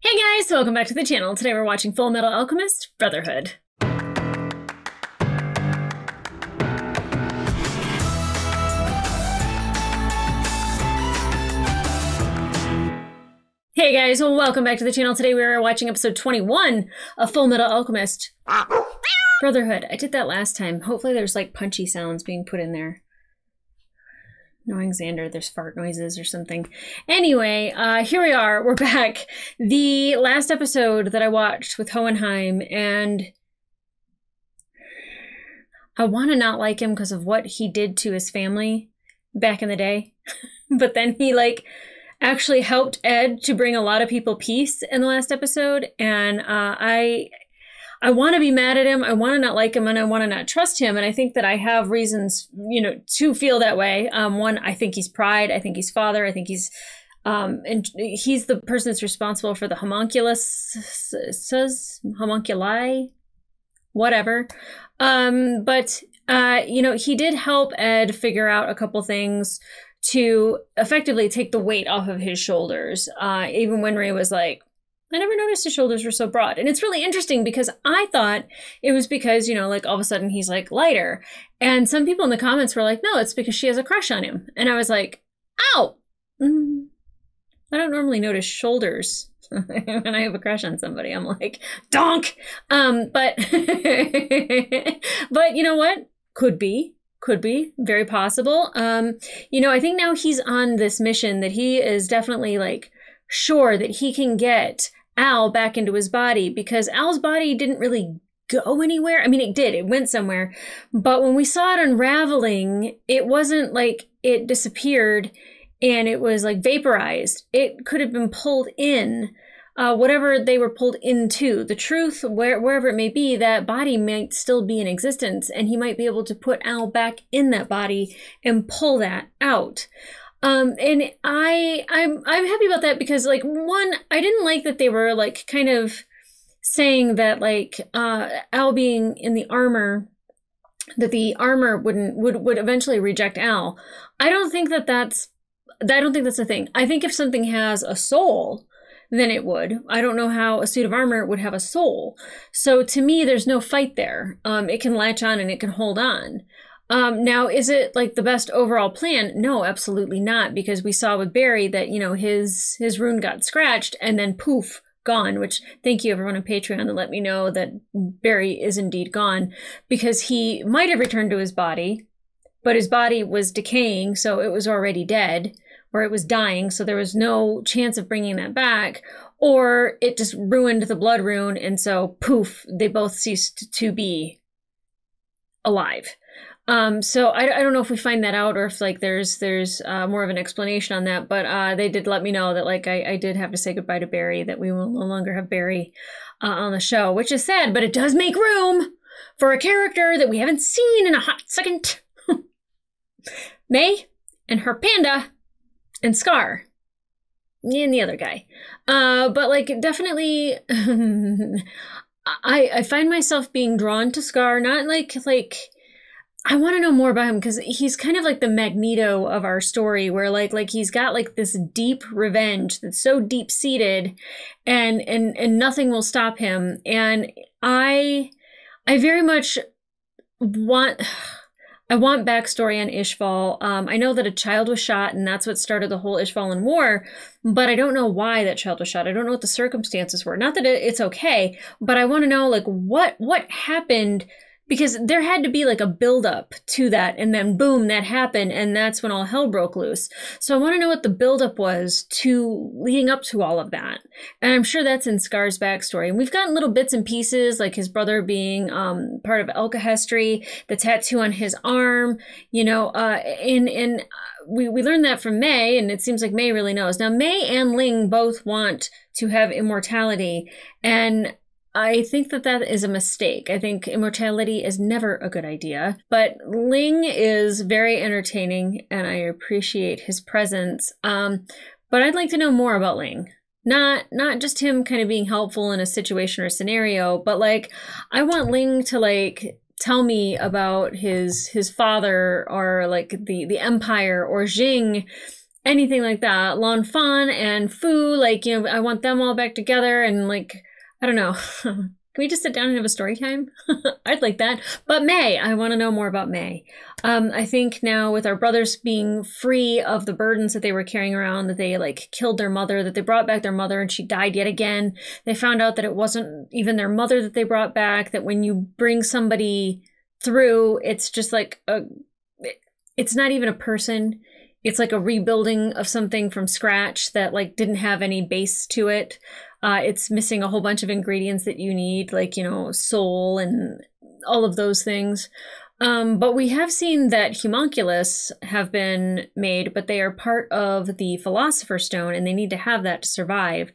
Hey guys, welcome back to the channel. Today we're watching Full Metal Alchemist Brotherhood. Hey guys, welcome back to the channel. Today we are watching episode 21 of Full Metal Alchemist Brotherhood. I did that last time. Hopefully there's like punchy sounds being put in there. Knowing Xander, there's fart noises or something. Anyway, here we are. We're back. The last episode that I watched with Hohenheim, and I want to not like him because of what he did to his family back in the day. But then he actually helped Ed to bring a lot of people peace in the last episode, and I want to be mad at him, I want to not like him, and I want to not trust him, and I think that I have reasons, to feel that way. One, I think he's pride, I think he's father, I think he's, and he's the person that's responsible for the homunculi, whatever. But he did help Ed figure out a couple things to effectively take the weight off of his shoulders. Even when Ray was like, I never noticed his shoulders were so broad. And it's really interesting because I thought it was because, all of a sudden he's lighter. And some people in the comments were like, no, it's because she has a crush on him. And I was like, ow! I don't normally notice shoulders when I have a crush on somebody. I'm like, donk! But you know what? Could be, very possible. I think now he's on this mission that he is definitely sure that he can get Al back into his body, because Al's body didn't really go anywhere. I mean, it did, it went somewhere, but when we saw it unraveling, it wasn't like it disappeared and it was vaporized. It could have been pulled in, whatever they were pulled into. The truth, wherever it may be, that body might still be in existence, and he might be able to put Al back in that body and pull that out. And I'm happy about that because one, I didn't like that they were kind of saying that Al being in the armor, that the armor would eventually reject Al. I don't think that's a thing. I think if something has a soul, then it would. I don't know how a suit of armor would have a soul. So to me, there's no fight there. It can latch on and it can hold on. Now, is it the best overall plan? No, absolutely not, because we saw with Barry that, his rune got scratched and then poof, gone, which thank you everyone on Patreon to let me know that Barry is indeed gone, because he might have returned to his body, but his body was decaying, so it was already dead, or it was dying, so there was no chance of bringing that back, or it just ruined the blood rune, and so poof, they both ceased to be alive. So I don't know if we find that out or if there's more of an explanation on that, but they did let me know that I did have to say goodbye to Barry, that we will no longer have Barry on the show, which is sad, but it does make room for a character that we haven't seen in a hot second. May and her panda and Scar and the other guy. But definitely I find myself being drawn to Scar, not I want to know more about him, because he's kind of the Magneto of our story, where he's got this deep revenge that's so deep seated, and nothing will stop him. And I very much want backstory on Ishval. I know that a child was shot, and that's what started the whole Ishvalan war, but I don't know why that child was shot. I don't know what the circumstances were. Not that it's okay, but I want to know what happened. Because there had to be a buildup to that, and then boom, that happened, and that's when all hell broke loose. So I want to know what the buildup was to leading up to all of that. And I'm sure that's in Scar's backstory. And we've gotten little bits and pieces, like his brother being part of Alkahestry, the tattoo on his arm, we learned that from May, and it seems like May really knows. Now, May and Ling both want to have immortality, and I think that is a mistake. I think immortality is never a good idea. But Ling is very entertaining, and I appreciate his presence. But I'd like to know more about Ling. Not just him kind of being helpful in a situation or scenario, but I want Ling to tell me about his father, or the Empire, or Jing, anything like that. Lon Fan and Fu, like, you know, I want them all back together and like, I don't know. Can we just sit down and have a story time? I'd like that. But May, I want to know more about May. I think now with our brothers being free of the burdens that they were carrying around, that they like killed their mother, that they brought back their mother and she died yet again. They found out that it wasn't even their mother that they brought back, that when you bring somebody through, it's just like it's not even a person. It's like a rebuilding of something from scratch that like didn't have any base to it. It's missing a whole bunch of ingredients that you need, like, you know, soul and all of those things. But we have seen that homunculus have been made, but they are part of the Philosopher's Stone, and they need to have that to survive.